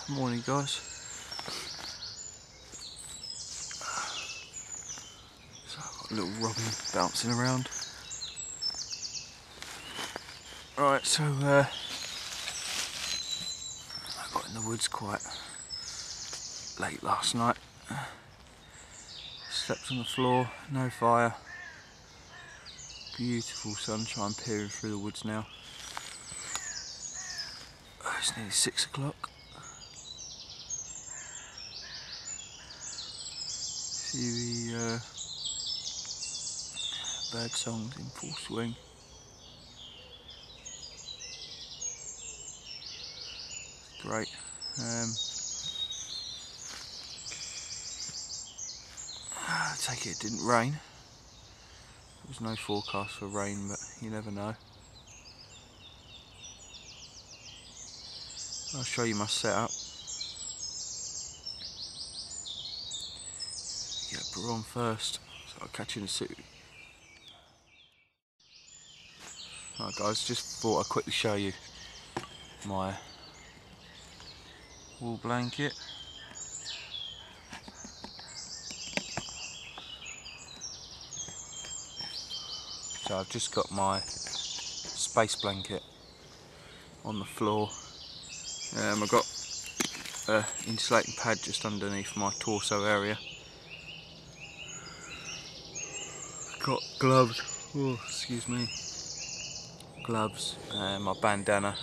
Morning guys. So I've got a little robin bouncing around. Right, so I got in the woods quite late last night. Slept on the floor, no fire. Beautiful sunshine peering through the woods now. It's nearly 6 o'clock. See the bird songs in full swing. Great. I take it didn't rain. There was no forecast for rain, but you never know. I'll show you my setup. Get a on first, so I'll catch you in a suit. Alright guys, just thought I'd quickly show you my wool blanket. So I've just got my space blanket on the floor. I've got an insulating pad just underneath my torso area. Got gloves, oh excuse me, gloves, and my bandana.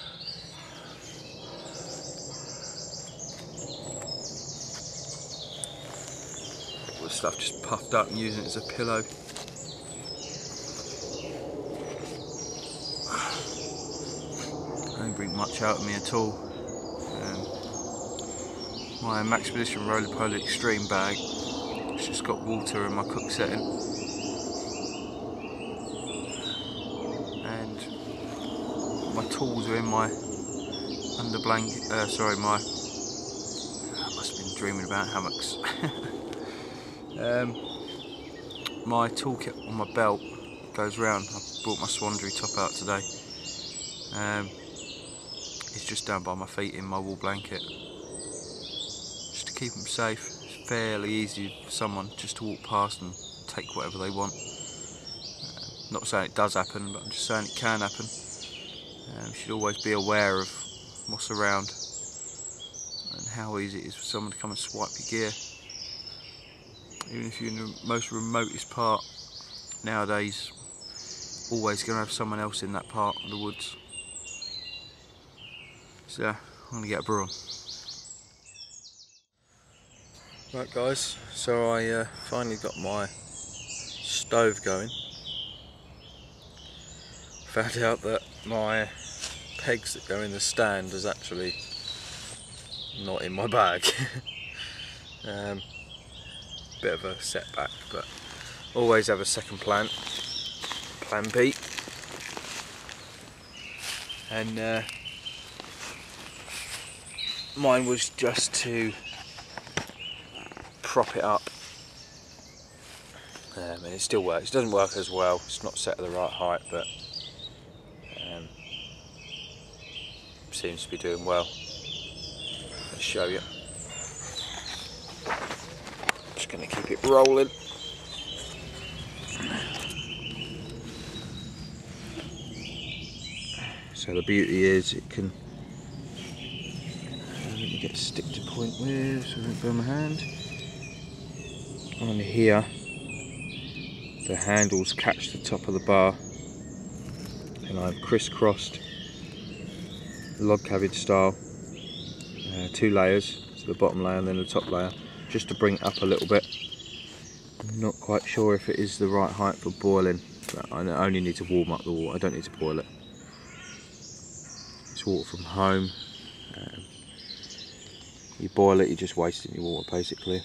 All the stuff just puffed up and using it as a pillow. I don't bring much out of me at all. My Max Position Roller Polar Extreme bag, it's just got water in my cook setting. And my tools are in my under blanket, I must have been dreaming about hammocks. My toolkit on my belt goes round. I brought my Swandry top out today. It's just down by my feet in my wool blanket. Just to keep them safe. It's fairly easy for someone just to walk past and take whatever they want. Not saying it does happen, but I'm just saying it can happen. You should always be aware of what's around and how easy it is for someone to come and swipe your gear. Even if you're in the most remotest part, nowadays, always going to have someone else in that part of the woods. So, I'm going to get a brew on. Right guys, so I finally got my stove going. Found out that my pegs that go in the stand is actually not in my bag. Bit of a setback, but always have a second plan, plan B. And mine was just to prop it up, and it still works. It doesn't work as well, it's not set at the right height, but seems to be doing well. Let's show you. Just going to keep it rolling. So the beauty is it can, let me get a stick to point with so I don't burn my hand. On here the handles catch the top of the bar, and I've crisscrossed log cabin style, 2 layers, so the bottom layer and then the top layer, just to bring it up a little bit. I'm not quite sure if it is the right height for boiling, but I only need to warm up the water, I don't need to boil it. It's water from home. You boil it, you're just wasting your water basically.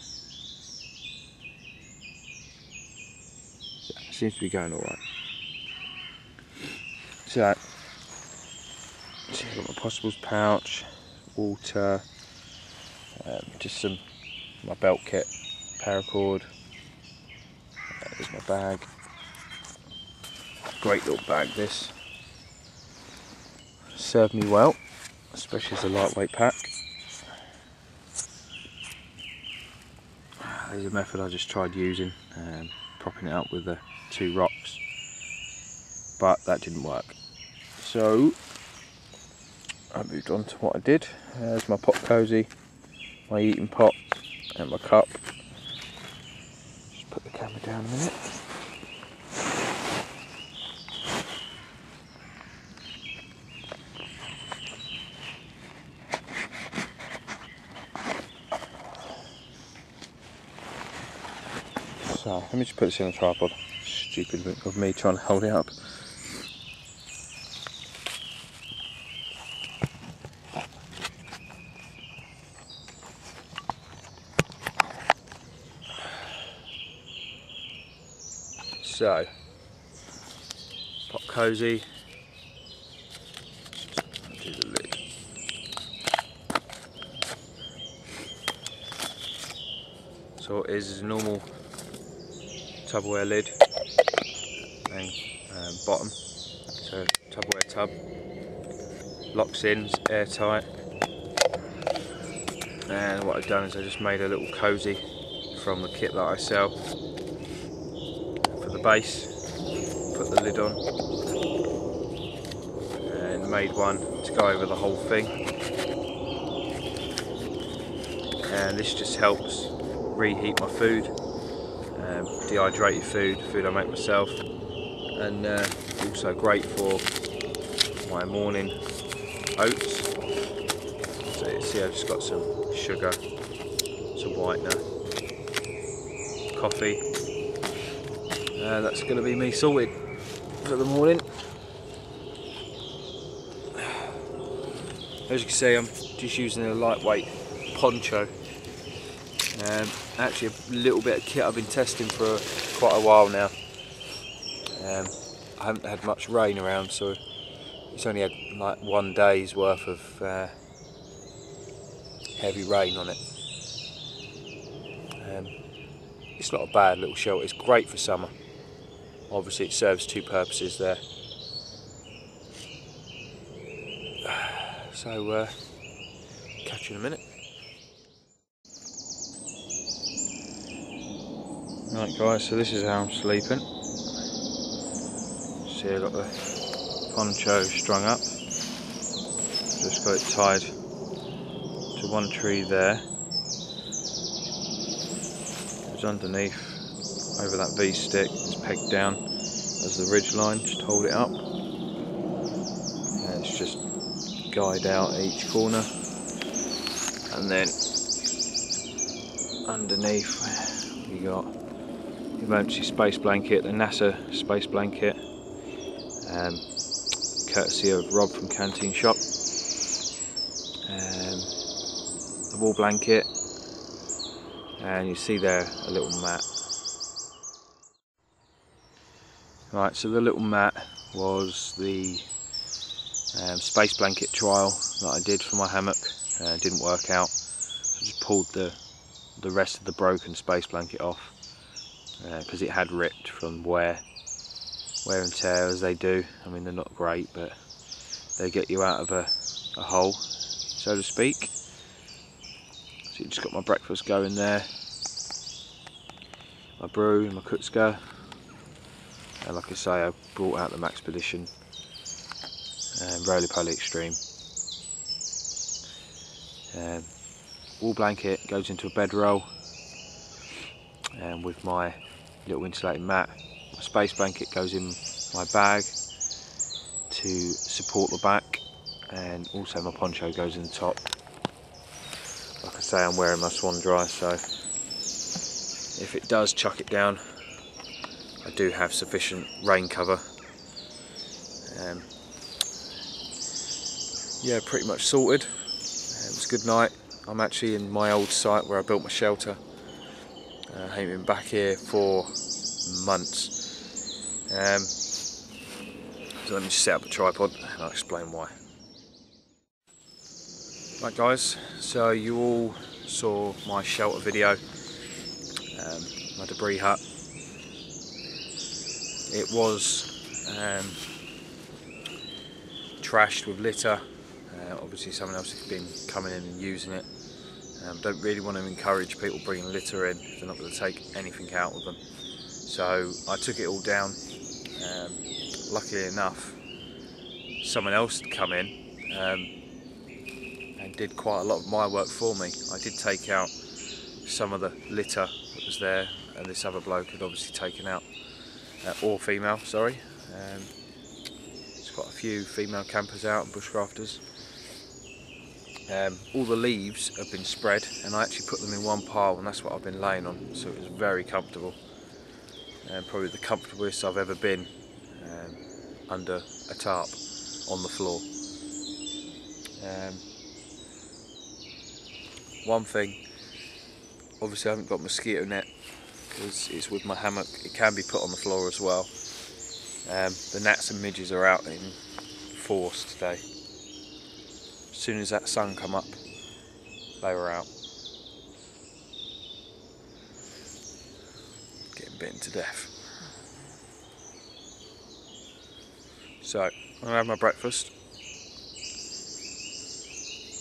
So it seems to be going alright. So I've got my possibles pouch, water, just my belt kit, paracord. There's my bag. Great little bag this. Served me well, especially as a lightweight pack. There's a method I just tried using, propping it up with the 2 rocks, but that didn't work. So I moved on to what I did. There's my pot cosy, my eating pot and my cup. Just put the camera down a minute. So let me just put this in a tripod. Stupid of me trying to hold it up. So, pot cosy, do the lid. So it is a normal Tupperware lid and bottom, so Tupperware tub, locks in, it's airtight. And what I've done is I just made a little cosy from the kit that I sell. For the base, put the lid on and made one to go over the whole thing, and this just helps reheat my food, dehydrated food I make myself, and also great for my morning oats. So you see I've just got some sugar, some whitener, coffee. That's going to be me sorted for the morning. As you can see, I'm just using a lightweight poncho. Actually a little bit of kit I've been testing for quite a while now. I haven't had much rain around, so it's only had like 1 day's worth of heavy rain on it. It's not a bad little shelter, it's great for summer. Obviously it serves 2 purposes there. So catch you in a minute. Right guys, so this is how I'm sleeping. See, I've got the poncho strung up. Just got it tied to one tree there. It's underneath, over that V-stick, it's pegged down as the ridge line, just hold it up. And it's just guide out at each corner. And then underneath we got the emergency space blanket, the NASA space blanket, courtesy of Rob from Canteen Shop, the wool blanket, and you see there a little mat. Right, so the little mat was the space blanket trial that I did for my hammock. Didn't work out, so I just pulled the rest of the broken space blanket off, because it had ripped from wear and tear, as they do. I mean, they're not great, but they get you out of a hole, so to speak. So you just got my breakfast going there, my brew, my kutska, and like I say, I brought out the Maxpedition Roly-Poly Extreme. Wool blanket goes into a bedroll, and with my little insulated mat, my space blanket goes in my bag to support the back, and also my poncho goes in the top. Like I say, I'm wearing my Swan Dry, so if it does chuck it down, I do have sufficient rain cover. Yeah, pretty much sorted. It was a good night. I'm actually in my old site where I built my shelter. I haven't been back here for months. So let me just set up a tripod and I'll explain why. Right guys, so you all saw my shelter video, my debris hut. It was trashed with litter. Obviously someone else has been coming in and using it. Don't really want to encourage people bringing litter in if they're not going to take anything out of them. So I took it all down. Luckily enough, someone else had come in and did quite a lot of my work for me. I did take out some of the litter that was there, and this other bloke had obviously taken out, or female, sorry. There's quite a few female campers out and bushcrafters. All the leaves have been spread, and I actually put them in one pile, and that's what I've been laying on, so it was very comfortable. Probably the comfortablest I've ever been under a tarp on the floor. One thing, obviously I haven't got mosquito net because it's with my hammock. It can be put on the floor as well. The gnats and midges are out in force today. As soon as that sun come up, they were out. Getting bitten to death. So, I'm going to have my breakfast,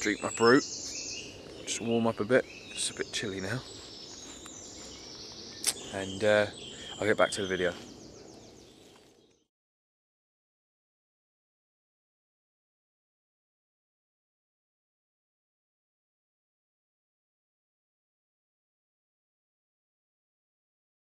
drink my brew, just warm up a bit. It's a bit chilly now, and I'll get back to the video.